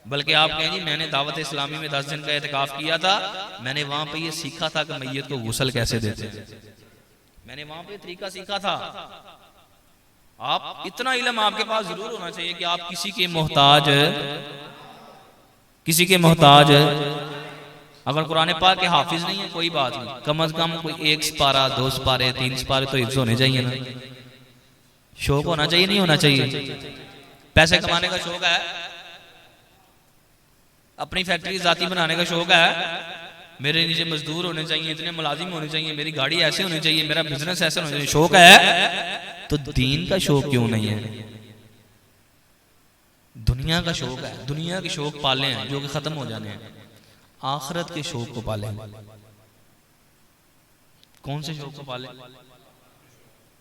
बल्कि आप कहें जी मैंने दावत इस्लामी में 10 दिन का एहतिकाफ किया था, मैंने वहां पे ये सीखा था कि मैयत को गुस्ल कैसे देते हैं, मैंने वहां पे तरीका सीखा था। आप इतना इल्म आपके पास जरूर होना चाहिए कि आप किसी के मोहताज अगर कुरान पाक के हाफिज नहीं है कोई बात नहीं, कम अज कम कोई 1 सिपारा 2 सिपारे 3 सिपारे तो हिफ्ज होने चाहिए ना। शौक होना चाहिए, नहीं होना चाहिए? पैसे कमाने का शौक है, अपनी फैक्ट्री जाती बनाने का शौक है, मेरे नीचे मजदूर होने चाहिए, इतने मुलाजिम होने चाहिए, मेरी गाड़ी ऐसे होनी चाहिए, मेरा बिजनेस ऐसे होना चाहिए, शौक है, तो दीन का शौक क्यों नहीं है? दुनिया का शौक है, दुनिया के शौक पाले हैं जो कि खत्म हो जाने हैं, आखिरत के शौक को पाले। कौन से शौक को पाले?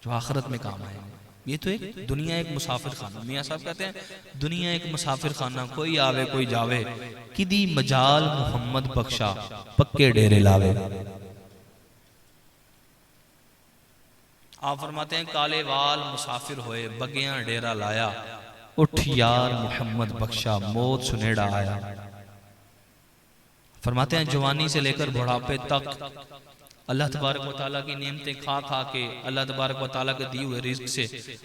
जो आखिरत में काम आए। ये तो एक दुनिया एक मुसाफिर खाना, मियाँ साहब कहते हैं दुनिया एक मुसाफिर खाना, कोई आवे कोई जावे, किदी मजाल मोहम्मद बख्शा पक्के डेरे लावे। आप फरमाते हैं काले वाल मुसाफिर होए बगिया डेरा लाया, उठ यार मोहम्मद बख्शा मौत सुनेड़ा आया। फरमाते हैं जवानी से लेकर बुढ़ापे तक अल्लाह तबारक व तआला की नेमतें खा खा के, अल्लाह तबारक व तआला के दिए हुए रिज्क से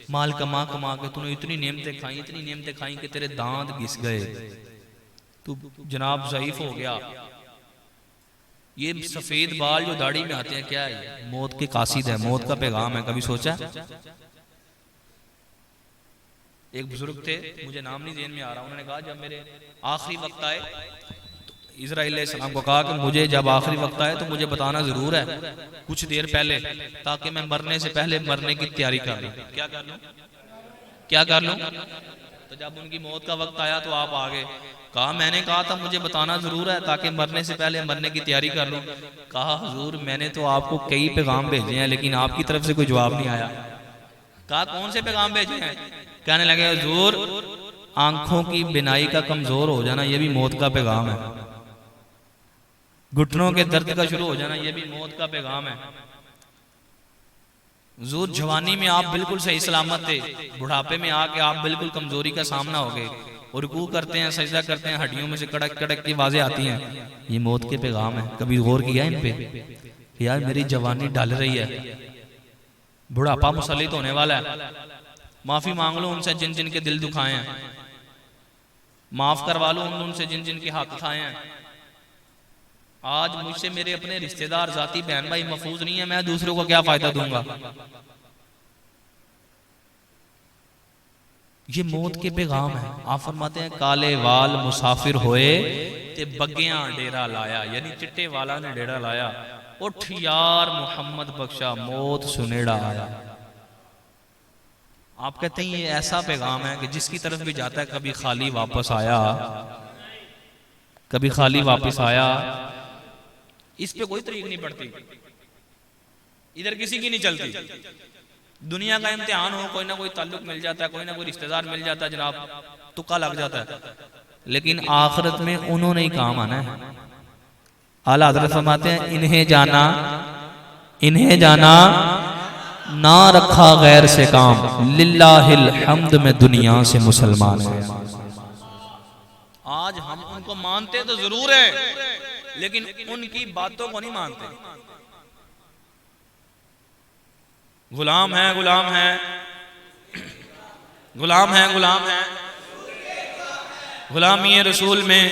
माल कमा कमा के तूने इतनी नेमतें खाई, इतनी नेमतें खाई कि तेरे दांत घिस गए, तू जनाब ज़ईफ हो गया। ये सफेद बाल जो दाढ़ी में आते हैं क्या है? मौत के कासिद है, मौत का पैगाम है। कभी सोचा? एक बुजुर्ग थे, मुझे नाम नहीं ज़हन में आ रहा, उन्होंने कहा जब मेरे आखिरी वक्त आए, इज़राइल अलैहिस्सलाम को कहा कि मुझे जब आखिरी वक्त आए तो मुझे बताना जरूर है कुछ देर पहले, ताकि मैं मरने से पहले मरने की तैयारी कर लूं। क्या कर लूं? तो जब उनकी मौत का वक्त आया तो आप आगे कहा मैंने कहा था मुझे बताना जरूर है ताकि मरने से पहले मरने की तैयारी कर लूं। कहा हुजूर मैंने तो आपको कई पैगाम भेजे हैं लेकिन आपकी तरफ से कोई जवाब नहीं आया। कहा कौन से पैगाम भेजे हैं? कहने लगे हुजूर आंखों की बिनाई का कमजोर हो जाना ये भी मौत का पैगाम है, घुटनों के दर्द का शुरू हो जाना ये भी मौत का पैगाम है। हुजूर जवानी में आप बिल्कुल सही सलामत थे, बुढ़ापे में आके आप बिल्कुल कमजोरी का सामना हो गए, और रुकू करते हैं सजदा करते हैं हड्डियों में से कड़क कड़क की आवाजें आती हैं, ये मौत के पैगाम है। कभी गौर किया इन पे? यार मेरी जवानी ढल रही है, बुढ़ापा मुसल्लित होने वाला है, माफी मांग लो उनसे जिन जिन के दिल दुखाए हैं, माफ करवा लो उनसे जिन जिन के हक खाए हैं। आज मुझसे मेरे अपने रिश्तेदार जाती बहन भाई महफूज नहीं है, मैं दूसरों को क्या फायदा दूंगा? ये मौत के पैगाम है। आप फरमाते हैं काले वाल मुसाफिर होए ते बगिया डेरा लाया, यानी चिट्टे वाला ने डेरा लाया, उठ यार मोहम्मद बख्शा मौत सुनेड़ा आया। आप कहते हैं ये ऐसा पैगाम है कि जिसकी तरफ भी जाता है कभी खाली वापस आया, कभी खाली वापस आया। इस पे कोई तरीक नहीं पड़ती, इधर किसी की नहीं चलती। दुनिया का इम्तिहान हो, कोई ना कोई ताल्लुक मिल जाता है, कोई ना कोई रिश्तेदार मिल जाता है, जनाब तुक्का लग जाता है, लेकिन आखिरत में उन्होंने ही काम आना है। आला हज़रत फरमाते हैं इन्हें जाना ना रखा गैर से काम, लिल्लाहिल हम्द में दुनिया से मुसलमान है। आज हम उनको मानते तो जरूर है लेकिन उनकी बातों को नहीं मानते। गुलाम है गुलाम है गुलाम है गुलाम है, गुलामी रसूल में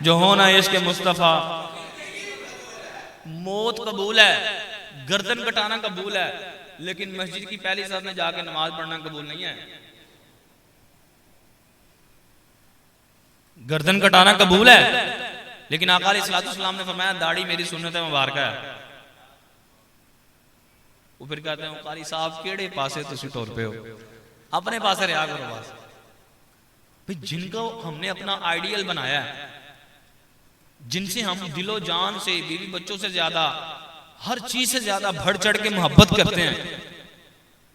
जो होना इश्क मुस्तफा। मौत कबूल है, गर्दन कटाना कबूल है, लेकिन मस्जिद की पहली सफ में जाके नमाज पढ़ना कबूल नहीं है। गर्दन कटाना कबूल है, लेकिन आका अलैहिस्सलाम ने फरमाया दाढ़ी मेरी सुन्नत मुबारक है। वो फिर कहते हैं कारी साहब केड़े पासे तुसी टुर पे हो, अपने पासे रहा करो बस। भाई जिनको हमने अपना आइडियल बनाया है, जिनसे हम दिलो जान से बीवी बच्चों से ज्यादा हर चीज से ज्यादा बढ़ चढ़ के मोहब्बत करते हैं,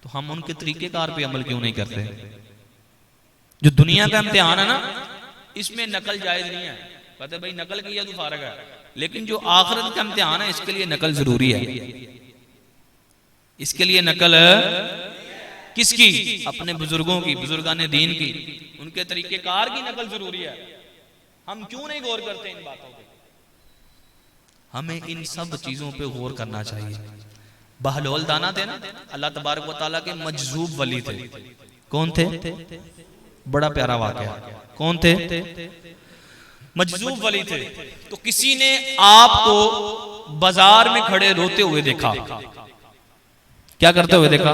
तो हम उनके तरीकेकार पे अमल क्यों नहीं करते? जो दुनिया का इम्तिहान है ना, इसमें नकल जायज नहीं है। कहते भाई नकल किया तो फारग है, लेकिन जो आखिरत का इम्तिहान है इसके लिए नकल जरूरी है, इसके लिए नकल। किसकी? अपने बुजुर्गों की, बुजुर्गाने दीन की, उनके तरीकेकार की नकल जरूरी है। हम क्यों नहीं गौर करते इन बातों पे? हमें इन सब चीजों पे गौर करना चाहिए। बहलोल दाना थे ना, अल्लाह तबारक व तआला के मजजूब वली थे। कौन थे? बड़ा प्यारा वाकया। कौन थे? मजजूब वली थे। तो किसी ने आपको बाजार में खड़े रोते हुए देखा। क्या करते हुए देखा?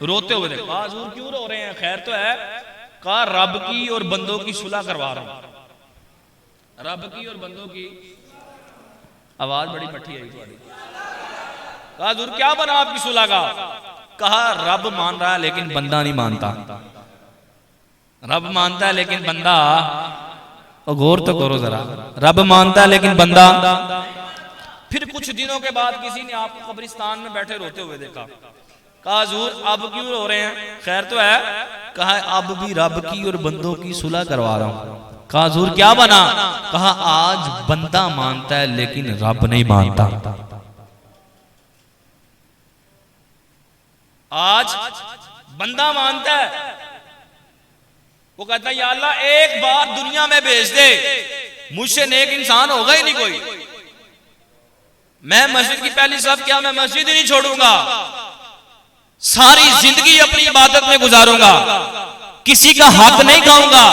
रोते हुए देखा। हुजूर क्यों रो रहे हैं? खैर तो है? कहा रब की और बंदों की सुलह करवा रहा हूं। रब की और बंदों की। आवाज बड़ी मठी आई तुम्हारी। कहा हुजूर क्या बना आपकी सुलह का? कहा रब मान रहा है लेकिन बंदा नहीं मानता। रब मानता है लेकिन बंदा, और गौर तो करो जरा, रब मानता है लेकिन बंदा। फिर कुछ दिनों के बाद किसी ने आपको कब्रिस्तान में बैठे रोते हुए देखा। कहा हुजूर अब क्यों रो रहे हैं? खैर तो है? कहा अब भी रब की और बंदों की सुलह करवा रहा हूं। कहा हुजूर क्या बना? कहा आज बंदा मानता है लेकिन रब नहीं मानता। आज बंदा मानता है, वो कहता है या अल्लाह एक बार दुनिया में भेज दे, मुझसे नेक इंसान होगा ही नहीं कोई। मैं मस्जिद की पहली सफ क्या, मैं मस्जिद ही नहीं छोड़ूंगा, सारी जिंदगी अपनी इबादत में गुजारूंगा, किसी का हक नहीं खाऊंगा,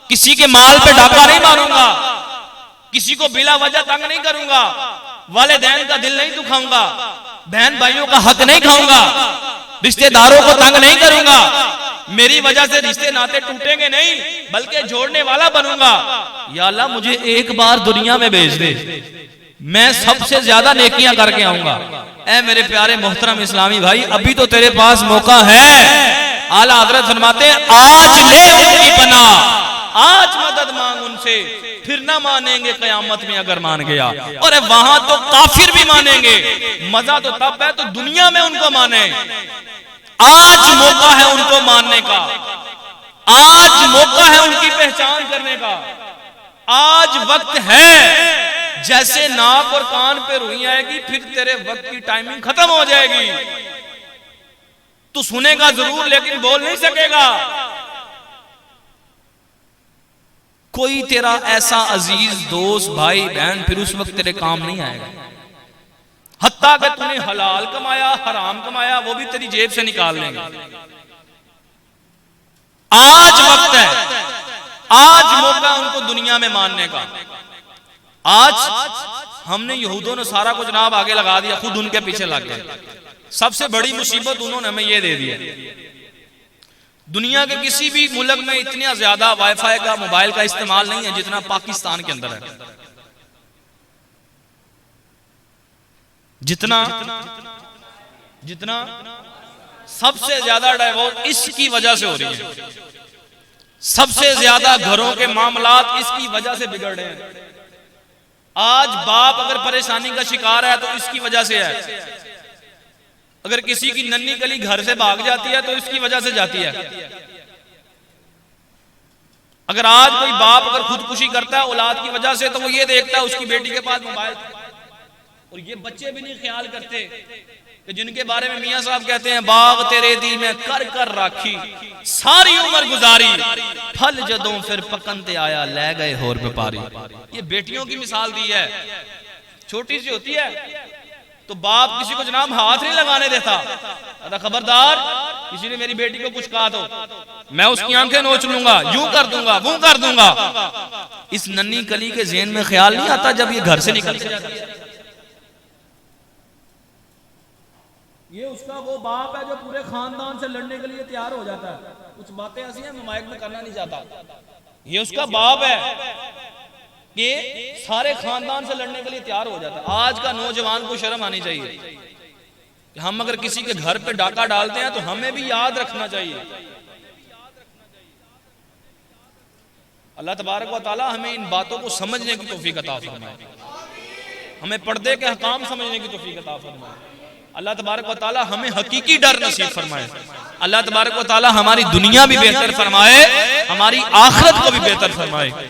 किसी के माल पे डाका नहीं मारूंगा, किसी को बिला वजह तंग नहीं करूंगा, वालिदैन का दिल नहीं दुखाऊंगा, बहन भाइयों का हक नहीं खाऊंगा, रिश्तेदारों को तंग नहीं करूंगा, मेरी वजह से रिश्ते नाते टूटेंगे नहीं बल्कि जोड़ने वाला बनूंगा। या अल्लाह मुझे एक बार दुनिया में भेज दे, मैं सबसे ज्यादा नेकियां करके आऊंगा। ऐ मेरे प्यारे मोहतरम इस्लामी भाई, अभी तो तेरे पास मौका है। आला हजरत फरमाते हैं आज ले उनकी पनाह, आज मदद मांग उनसे, फिर ना मानेंगे कयामत में अगर मान गया। और वहां तो काफिर भी मानेंगे। मजा तो तब है तो दुनिया में उनको माने। आज मौका है उनको मानने का, आज मौका है उनकी पहचान करने का, आज वक्त है। जैसे नाक और कान पे रुई आएगी फिर तेरे वक्त की टाइमिंग खत्म हो जाएगी। तू सुनेगा जरूर लेकिन बोल नहीं सकेगा। कोई तेरा ऐसा अजीज दोस्त भाई बहन फिर उस वक्त तेरे काम नहीं आएगा। हत्ता कि तूने हलाल कमाया हराम कमाया वो भी तेरी जेब से निकाल लेंगे। आज वक्त है, आज मौका उनको दुनिया में मानने का। आज हमने यहूदों ने सारा को जनाब आगे लगा दिया, खुद उनके पीछे लग गए। सबसे बड़ी मुसीबत उन्होंने हमें ये दे दी है। दुनिया के किसी भी मुल्क में इतना ज्यादा वाईफाई का मोबाइल का इस्तेमाल नहीं है जितना पाकिस्तान के अंदर है। जितना सबसे ज्यादा डाइवोर्स इसकी वजह से हो रही है। सबसे ज्यादा घरों के मामलात इसकी वजह से बिगड़ रहे हैं। आज बाप अगर परेशानी का शिकार है तो इसकी वजह से है। अगर किसी की नन्ही कली घर से भाग जाती है तो इसकी वजह से जाती है। अगर आज कोई बाप अगर खुदकुशी करता है औलाद की वजह से तो वो ये देखता है उसकी बेटी के पास मोबाइल। और ये बच्चे भी नहीं ख्याल करते कि जिनके बारे में मियां साहब कहते हैं बाग तेरे दी में कर कर राखी सारी उम्र गुजारी, फल जदों फिर पकन ते आया ले गए होर व्यापारी। ये बेटियों की मिसाल दी है। छोटी सी होती है तो बाप किसी को जनाब हाथ नहीं लगाने देता। अरे खबरदार किसी ने मेरी बेटी को कुछ कहा तो मैं उसकी आंखें नोच लूंगा, यूं कर दूंगा, वो कर दूंगा। इस नन्ही कली के ज़हन में ख्याल नहीं आता जब ये घर से निकल जाती है। ये उसका वो बाप है जो पूरे खानदान से लड़ने के लिए तैयार हो जाता है। कुछ बातें ऐसी हैं मैं माइक में करना नहीं चाहता। ये उसका बाप है कि सारे खानदान से लड़ने के लिए तैयार हो जाता है। आज का नौजवान को शर्म आनी चाहिए कि हम अगर किसी के घर पे डाका डालते हैं तो हमें भी याद रखना चाहिए। अल्लाह तबारक व तआला हमें इन बातों को समझने की तौफीक अता फरमाए, हमें पर्दे के हकाम समझने की तौफीक अता फरमाए। अल्लाह तबारक व तआला हमें हकीकी डर नसीब फरमाए। अल्लाह तबारक व तआला हमारी दुनिया भी बेहतर फरमाए, हमारी आखिरत को भी बेहतर फरमाए।